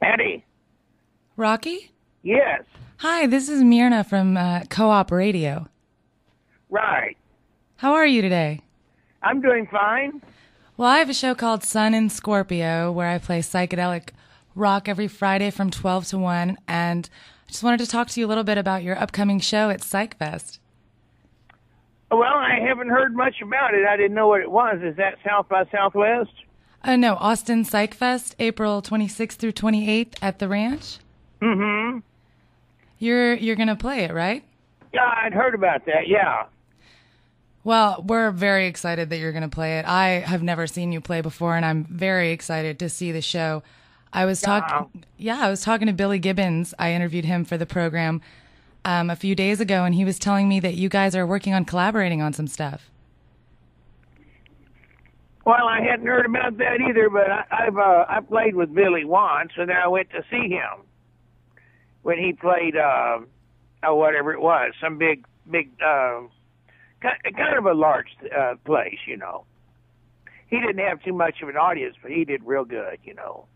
Eddie. Roky? Yes. Hi, this is Mirna from KOOP Radio. Right. How are you today? I'm doing fine. Well, I have a show called Sun in Scorpio where I play psychedelic rock every Friday from 12 to 1, and I just wanted to talk to you a little bit about your upcoming show at Psych Fest. Well, I haven't heard much about it. I didn't know what it was. Is that South by Southwest? No, Austin Psych Fest, April 26th through 28th at the Ranch. Mm-hmm. You're going to play it, right? Yeah, I'd heard about that, yeah. Well, we're very excited that you're going to play it. I have never seen you play before, and I'm very excited to see the show. I was talking to Billy Gibbons. I interviewed him for the program a few days ago, and he was telling me that you guys are working on collaborating on some stuff. Well, I hadn't heard about that either, but I played with Billy once, and I went to see him when he played whatever it was, some big kind of a large place, you know. He didn't have too much of an audience, but he did real good, you know.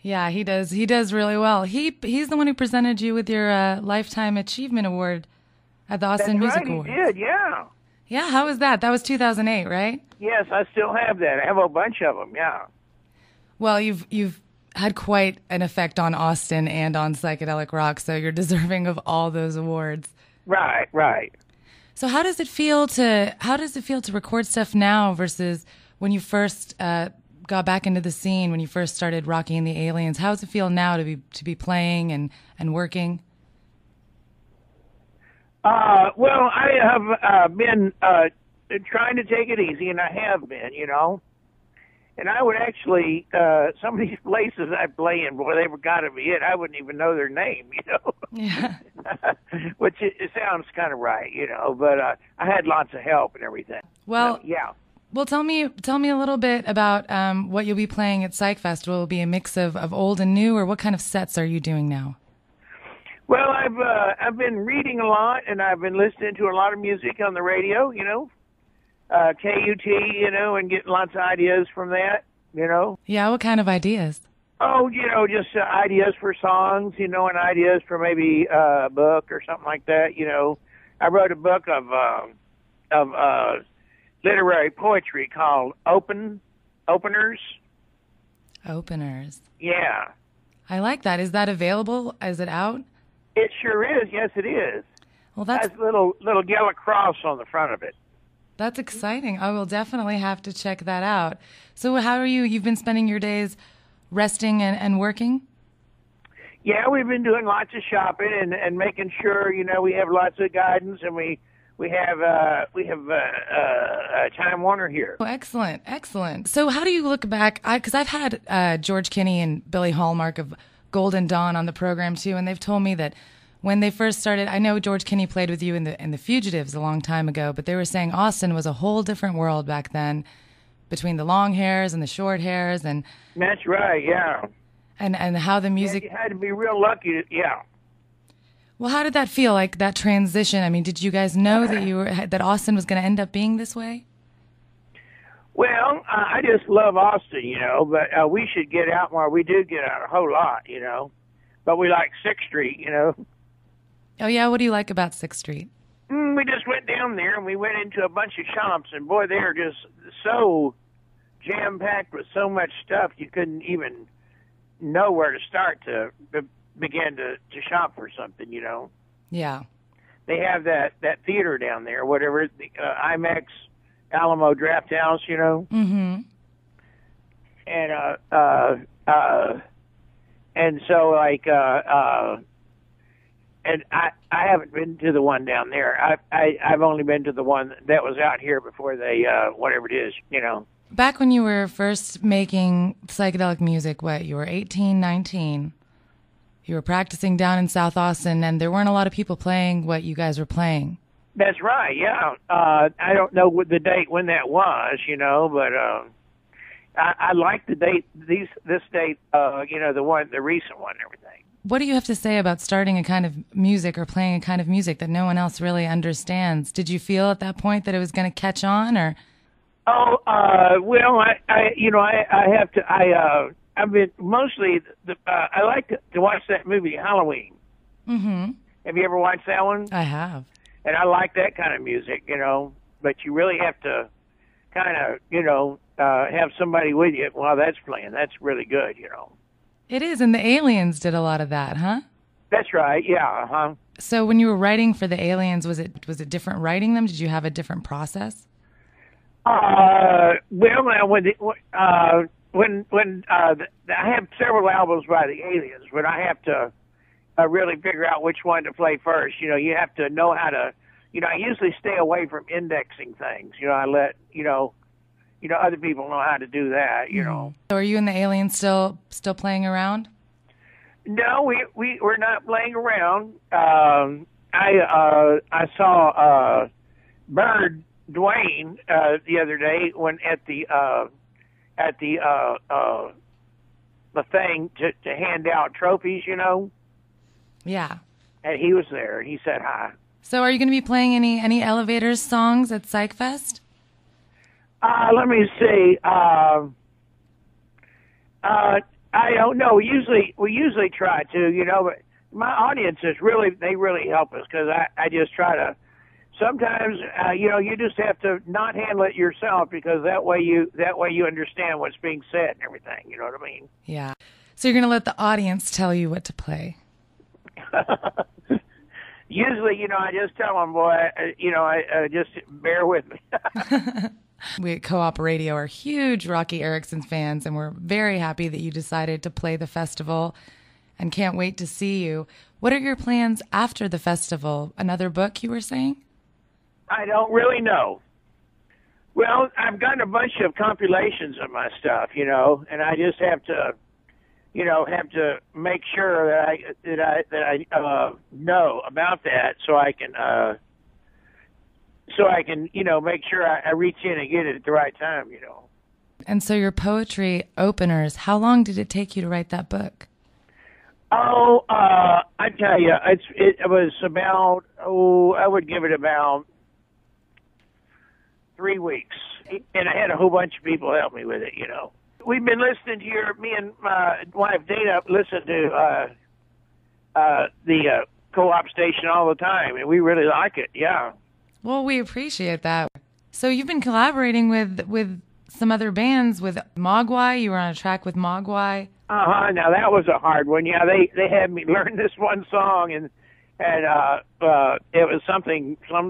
Yeah, he does. He does really well. He's the one who presented you with your Lifetime Achievement Award at the Austin Music Awards. He did, yeah. Yeah, how was that? That was 2008, right? Yes, I still have that. I have a bunch of them, yeah. Well, you've had quite an effect on Austin and on psychedelic rock, so you're deserving of all those awards. Right, right. So how does it feel to record stuff now versus when you first got back into the scene, when you first started Rocky and the Aliens? How does it feel now to be playing and working? Well, I have been trying to take it easy, and I have been, you know. And I would actually, some of these places I play in, boy, they were got to be it. I wouldn't even know their name, you know. Yeah. Which it sounds kind of right, you know. But I had lots of help and everything. Well, so, yeah. Well, tell me a little bit about what you'll be playing at Psych Fest. Will it be a mix of old and new, or what kind of sets are you doing now? Well, I've been reading a lot, and I've been listening to a lot of music on the radio, you know. KUT, you know, and getting lots of ideas from that, you know. Yeah, what kind of ideas? Oh, you know, just ideas for songs, you know, and ideas for maybe a book or something like that, you know. I wrote a book of literary poetry called Openers. Openers. Yeah. I like that. Is that available? Is it out? It sure is. Yes, it is. Well, that's it has a little yellow cross on the front of it. That's exciting. I will definitely have to check that out. So how are you? You've been spending your days resting and working? Yeah, we've been doing lots of shopping and making sure, you know, we have lots of guidance, and we have Time Warner here. Oh, excellent, excellent. So how do you look back? Because I've had George Kinney and Billy Hallmark of Golden Dawn on the program too, and they've told me that when they first started, I know George Kinney played with you in the Fugitives a long time ago, but they were saying Austin was a whole different world back then, between the long hairs and the short hairs, and that's right, yeah. And how the music. Yeah, you had to be real lucky, yeah. Well, how did that feel, like that transition? I mean, did you guys know that Austin was going to end up being this way? Well, I just love Austin, you know, but we should get out more. We do get out a whole lot, you know, but we like 6th Street, you know. Oh, yeah? What do you like about 6th Street? We just went down there, and we went into a bunch of shops, and, boy, they are just so jam-packed with so much stuff you couldn't even know where to start to begin to shop for something, you know. Yeah. They have that theater down there, whatever, the IMAX Alamo Draft House, you know. Mm-hmm. And so, like, and I haven't been to the one down there. I've only been to the one that was out here before they, whatever it is, you know. Back when you were first making psychedelic music, you were 18, 19. You were practicing down in South Austin, and there weren't a lot of people playing what you guys were playing. That's right, yeah. I don't know what the date when that was, you know, but I like the date, this date, you know, the recent one and everything. What do you have to say about starting a kind of music or playing a kind of music that no one else really understands? Did you feel at that point that it was going to catch on, or? Oh, well, I have to, I've been mostly I like to watch that movie Halloween. Mm-hmm. Have you ever watched that one? I have. And I like that kind of music, but you really have to kind of, have somebody with you while that's playing. That's really good. It is, and the Aliens did a lot of that, huh? That's right, yeah, So when you were writing for the Aliens, was it different writing them? Did you have a different process? Well, now when I have several albums by the Aliens, but I have to really figure out which one to play first. You have to know how to. I usually stay away from indexing things. I let other people know how to do that. So are you and the Aliens still playing around? No, we're not playing around. I saw Bird Dwayne the other day when at the thing to hand out trophies. Yeah. And he was there, and he said hi. So are you going to be playing any Elevators songs at Psych Fest? Let me see. I don't know. We usually try to, but my audiences really help us because I just try to. Sometimes, you just have to not handle it yourself because that way you understand what's being said and everything. You know what I mean? Yeah. So you're going to let the audience tell you what to play. Usually, I just tell them, boy, I just bear with me. We at Co-op Radio are huge Roky Erickson fans, and we're very happy that you decided to play the festival and can't wait to see you. What are your plans after the festival? Another book, you were saying? I don't really know. Well, I've gotten a bunch of compilations of my stuff, and I just have to make sure that I know about that so I can make sure I reach in and get it at the right time. And so your poetry openers, how long did it take you to write that book? Oh, I tell you, it was about I would give it about 3 weeks, and I had a whole bunch of people help me with it. We've been listening to me and my wife Dana listen to the Co-op station all the time, and we really like it. Yeah. Well, we appreciate that. So you've been collaborating with some other bands, with Mogwai. You were on a track with Mogwai. Now that was a hard one. Yeah, they had me learn this one song, and it was some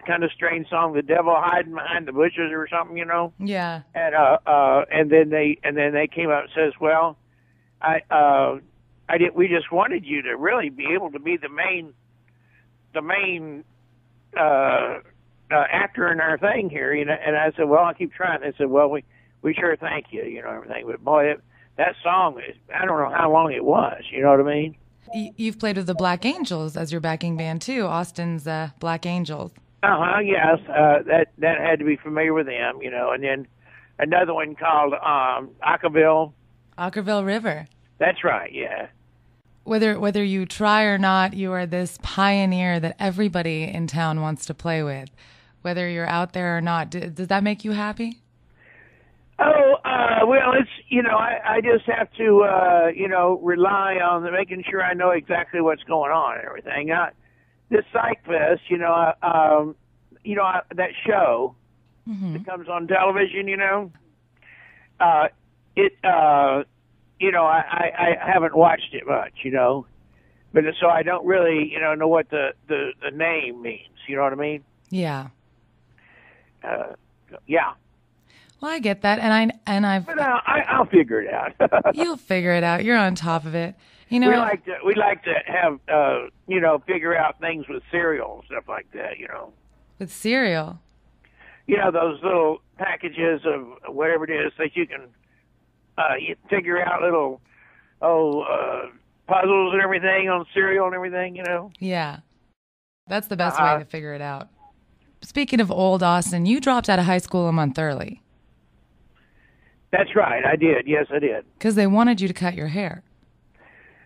kind of strange song, "The Devil Hiding Behind the Bushes" or something, Yeah. And then they came up and says, "Well, we just wanted you to really be able to be the main actor in our thing here, And I said, "Well, I'll keep trying." They said, "Well, we sure thank you, everything." But boy, that song I don't know how long it was. You know what I mean? You've played with the Black Angels as your backing band too, Austin's Black Angels. Yes, that had to be familiar with them, And then another one called Ackerville River. That's right, yeah. Whether you try or not, you are this pioneer that everybody in town wants to play with. Whether you're out there or not, does that make you happy? Oh, well, it's, I just have to, rely on making sure I know exactly what's going on and everything. This Psych Fest, that show that comes on television, I haven't watched it much, but so I don't really, know what the name means. You know what I mean? Yeah. Yeah. Well, I get that, and I've. But I'll figure it out. You'll figure it out. You're on top of it. We like to have figure out things with cereal and stuff like that. With cereal. Those little packages of whatever it is that you can you figure out little puzzles and everything on cereal and everything. Yeah, that's the best way to figure it out. Speaking of old Austin, you dropped out of high school a month early. That's right, I did. Yes, I did. Because they wanted you to cut your hair.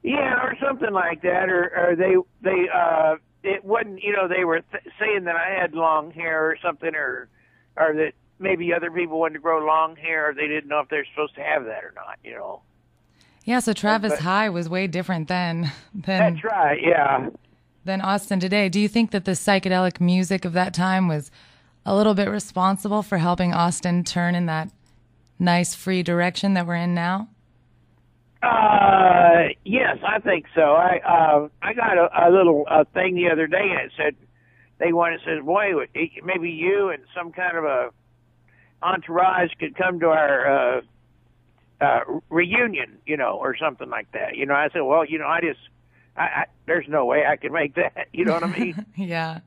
Yeah, or something like that, or they it wasn't. They were saying that I had long hair or something, or that maybe other people wanted to grow long hair, or they didn't know if they're supposed to have that or not. Yeah, so Travis High was way different than That's right, yeah. than Austin today. Do you think that the psychedelic music of that time was a little bit responsible for helping Austin turn in that nice free direction that we're in now? Yes, I think so. I got a little thing the other day, and it said they wanted, said, boy, maybe you and some kind of a entourage could come to our reunion, you know, or something like that. You know, I said, well, you know, I there's no way I could make that. You know what I mean? Yeah.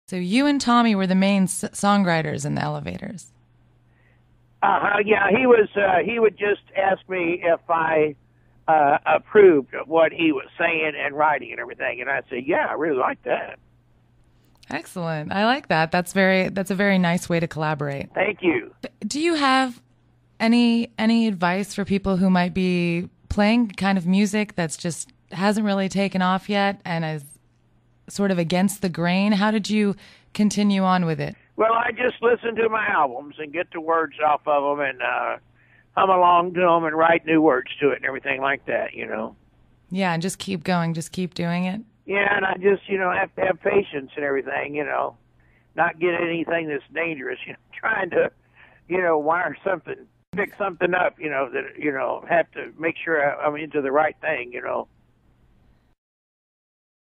So you and Tommy were the main songwriters in the Elevators. Yeah, he was. He would just ask me if I approved of what he was saying and writing and everything, and I said, yeah, I really like that. Excellent. I like that. That's a very nice way to collaborate. Thank you. Do you have any advice for people who might be playing kind of music that's just hasn't really taken off yet and is sort of against the grain? How did you continue on with it? Well, I just listen to my albums and get the words off of them and hum along to them and write new words to it and everything like that, you know. Yeah, and just keep going, just keep doing it. Yeah, and I just, you know, have to have patience and everything, you know, not get anything that's dangerous, you know, trying to, you know, wire something, pick something up, you know, that, you know, have to make sure I'm into the right thing, you know.